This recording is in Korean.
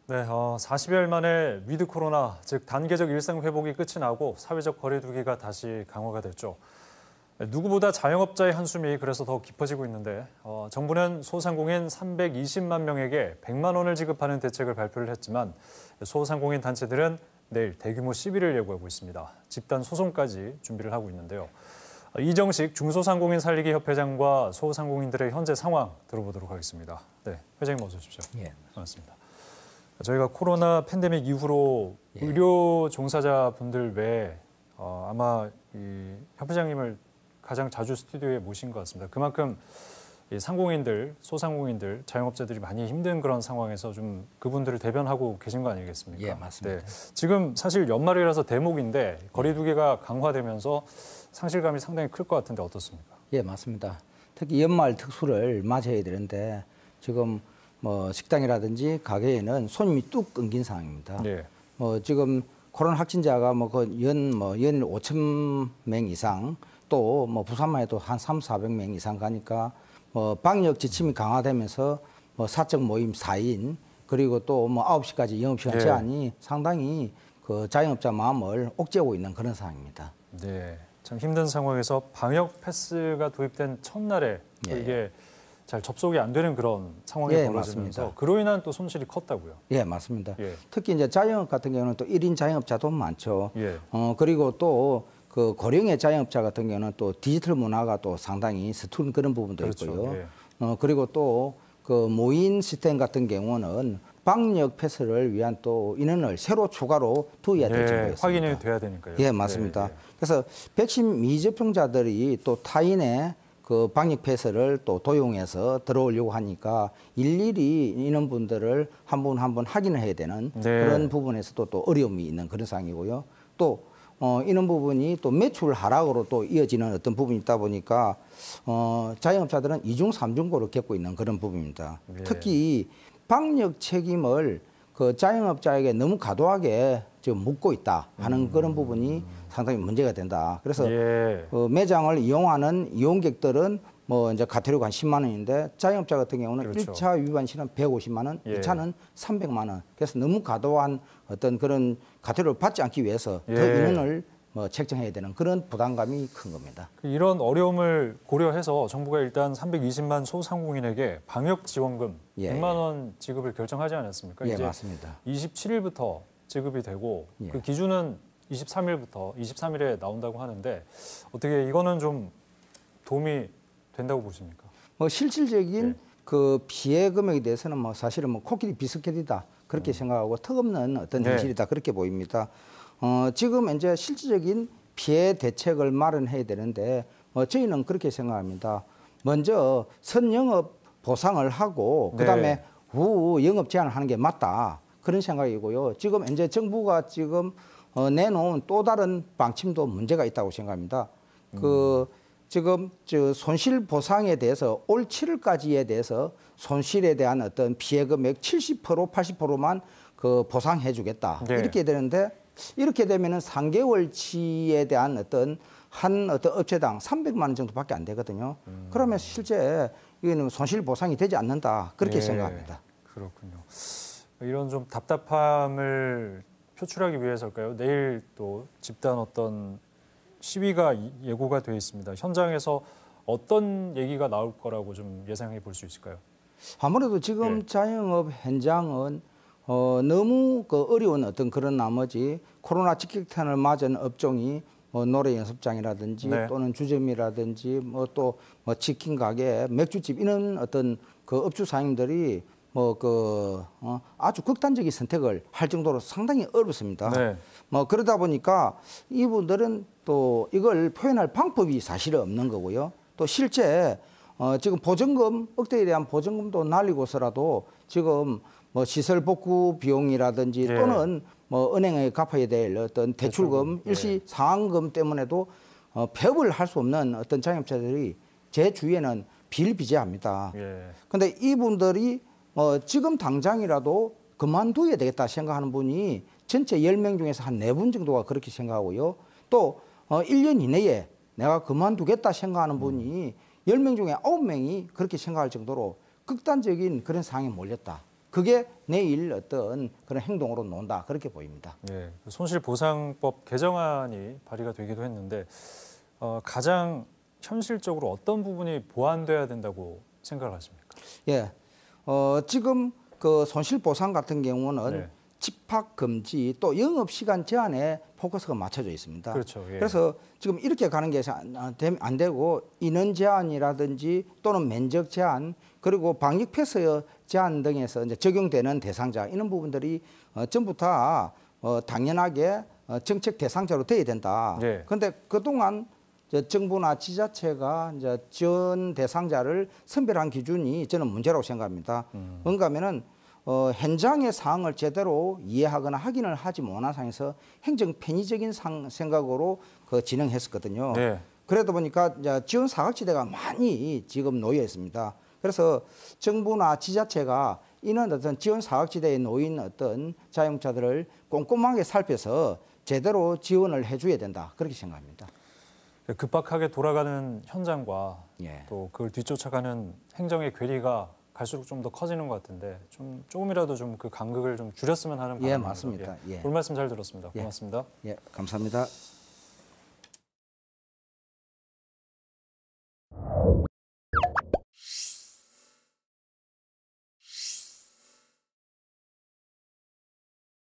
네, 40여일 만에 위드 코로나, 즉 단계적 일상 회복이 끝이 나고 사회적 거리두기가 다시 강화가 됐죠. 누구보다 자영업자의 한숨이 그래서 더 깊어지고 있는데 정부는 소상공인 320만 명에게 100만 원을 지급하는 대책을 발표를 했지만 소상공인 단체들은 내일 대규모 시위를 예고하고 있습니다. 집단 소송까지 준비를 하고 있는데요. 이정식 중소상공인 살리기 협회장과 소상공인들의 현재 상황 들어보도록 하겠습니다. 네, 회장님 어서 오십시오. 예. 반갑습니다. 저희가 코로나 팬데믹 이후로 의료 종사자분들 외에 아마 이 협회장님을 가장 자주 스튜디오에 모신 것 같습니다. 그만큼 이 상공인들, 소상공인들, 자영업자들이 많이 힘든 그런 상황에서 좀 그분들을 대변하고 계신 거 아니겠습니까? 예, 맞습니다. 네. 지금 사실 연말이라서 대목인데 거리두기가 강화되면서 상실감이 상당히 클 것 같은데 어떻습니까? 예, 맞습니다. 특히 연말 특수를 맞이해야 되는데 지금 뭐 식당이라든지 가게에는 손님이 뚝 끊긴 상황입니다. 네. 지금 코로나 확진자가 연 5천 명 이상 또 부산만 해도 한 400명 이상 가니까 방역 지침이 강화되면서 사적 모임 4인 그리고 또 9시까지 영업시간 제한이 상당히 그 자영업자 마음을 옥죄고 있는 그런 상황입니다. 네. 참 힘든 상황에서 방역 패스가 도입된 첫날에 또 이게 잘 접속이 안 되는 그런 상황이 벌어지면서 맞습니다. 그로 인한 또 손실이 컸다고요. 예, 맞습니다. 예. 특히 이제 자영업 같은 경우는 또 1인 자영업자도 많죠. 예. 그리고 또 그 고령의 자영업자 같은 경우는 또 디지털 문화가 또 상당히 서툰 그런 부분도 그렇죠. 있고요. 예. 그리고 또 그 모인 시스템 같은 경우는 방역 패스를 위한 또 인원을 새로 추가로 두어야 될 정도였습니다. 확인이 돼야 되니까요. 예, 맞습니다. 그래서 백신 미접종자들이 또 타인의 그 방역 패스를 또 도용해서 들어오려고 하니까 일일이 인원분들을 한 분 한 분 확인을 해야 되는 그런 부분에서도 또 어려움이 있는 그런 상황이고요. 또 이런 부분이 또 매출 하락으로 또 이어지는 어떤 부분이 있다 보니까 자영업자들은 이중 삼중고를 겪고 있는 그런 부분입니다. 특히 방역 책임을 그 자영업자에게 너무 과도하게 지금 묻고 있다 하는 그런 부분이 상당히 문제가 된다. 그래서 매장을 이용하는 이용객들은 이제 과태료가 한 10만 원인데 자영업자 같은 경우는 1차 위반 시는 150만 원, 2차는 300만 원. 그래서 너무 과도한 어떤 그런 과태료를 받지 않기 위해서 더 인원을 책정해야 되는 그런 부담감이 큰 겁니다. 이런 어려움을 고려해서 정부가 일단 320만 소상공인에게 방역 지원금 100만 원 지급을 결정하지 않았습니까? 예, 이제 맞습니다. 27일부터 지급이 되고 그 기준은 23일에 나온다고 하는데 어떻게 이거는 좀 도움이 된다고 보십니까? 실질적인 그 피해 금액에 대해서는 사실은 코끼리 비스켓이다 그렇게 생각하고 턱없는 어떤 현실이다 그렇게 보입니다. 지금 이제 실질적인 피해 대책을 마련해야 되는데 저희는 그렇게 생각합니다. 먼저 선영업 보상을 하고 그다음에 후 영업 제한을 하는 게 맞다 그런 생각이고요. 지금 이제 정부가 지금 내놓은 또 다른 방침도 문제가 있다고 생각합니다. 지금 손실 보상에 대해서 올 7월까지에 대해서 손실에 대한 어떤 피해 금액 70% 80%만 그 보상해 주겠다. 이렇게 되는데 이렇게 되면은 3개월치에 대한 어떤 업체당 300만 원 정도밖에 안 되거든요. 그러면 실제 이거는 손실 보상이 되지 않는다. 그렇게 생각합니다. 그렇군요. 이런 좀 답답함을 표출하기 위해서일까요? 내일 또 집단 어떤 시위가 예고가 되어 있습니다. 현장에서 어떤 얘기가 나올 거라고 좀 예상해 볼 수 있을까요? 아무래도 지금 자영업 현장은 너무 어려운 어떤 그런 나머지 코로나 직격탄을 맞은 업종이 노래 연습장이라든지 또는 주점이라든지 또 치킨 가게, 맥주집 이런 어떤 그 업주 사장님들이 아주 극단적인 선택을 할 정도로 상당히 어렵습니다. 그러다 보니까 이분들은 또 이걸 표현할 방법이 사실은 없는 거고요. 또 실제 지금 보증금, 억대에 대한 보증금도 날리고서라도 지금 시설 복구 비용이라든지 또는 은행에 갚아야 될 어떤 대출금, 일시 상환금 때문에도 폐업을 할 수 없는 어떤 자영업자들이 제 주위에는 비일비재합니다. 그런데 이분들이 지금 당장이라도 그만둬야 되겠다 생각하는 분이 전체 10명 중에서 한 4분 정도가 그렇게 생각하고요. 또 1년 이내에 내가 그만두겠다 생각하는 분이 10명 중에 9명이 그렇게 생각할 정도로 극단적인 그런 상황에 몰렸다. 그게 내일 어떤 그런 행동으로 논다 그렇게 보입니다. 예, 손실보상법 개정안이 발의가 되기도 했는데 가장 현실적으로 어떤 부분이 보완돼야 된다고 생각을 하십니까? 예, 지금 그 손실보상 같은 경우는 네. 집합 금지 또 영업 시간 제한에 포커스가 맞춰져 있습니다. 그렇죠. 예. 그래서 지금 이렇게 가는 게 안 되고 인원 제한이라든지 또는 면적 제한 그리고 방역 패스 제한 등에서 이제 적용되는 대상자 이런 부분들이 전부 다 당연하게 정책 대상자로 돼야 된다. 예. 그런데 그동안 정부나 지자체가 이제 지원 대상자를 선별한 기준이 저는 문제라고 생각합니다. 뭔가 하면은 현장의 사항을 제대로 이해하거나 확인을 하지 못한 상황에서 행정 편의적인 생각으로 진행했었거든요. 네. 그러다 보니까 이제 지원 사각지대가 많이 지금 놓여 있습니다. 그래서 정부나 지자체가 이런 어떤 지원 사각지대에 놓인 어떤 자영업자들을 꼼꼼하게 살펴서 제대로 지원을 해줘야 된다. 그렇게 생각합니다. 급박하게 돌아가는 현장과 예. 또 그걸 뒤쫓아가는 행정의 괴리가 갈수록 좀 더 커지는 것 같은데 조금이라도 좀 그 간극을 좀 줄였으면 하는 바람입니다. 예, 맞습니다. 예. 오늘 말씀 잘 들었습니다. 예. 고맙습니다. 예, 감사합니다.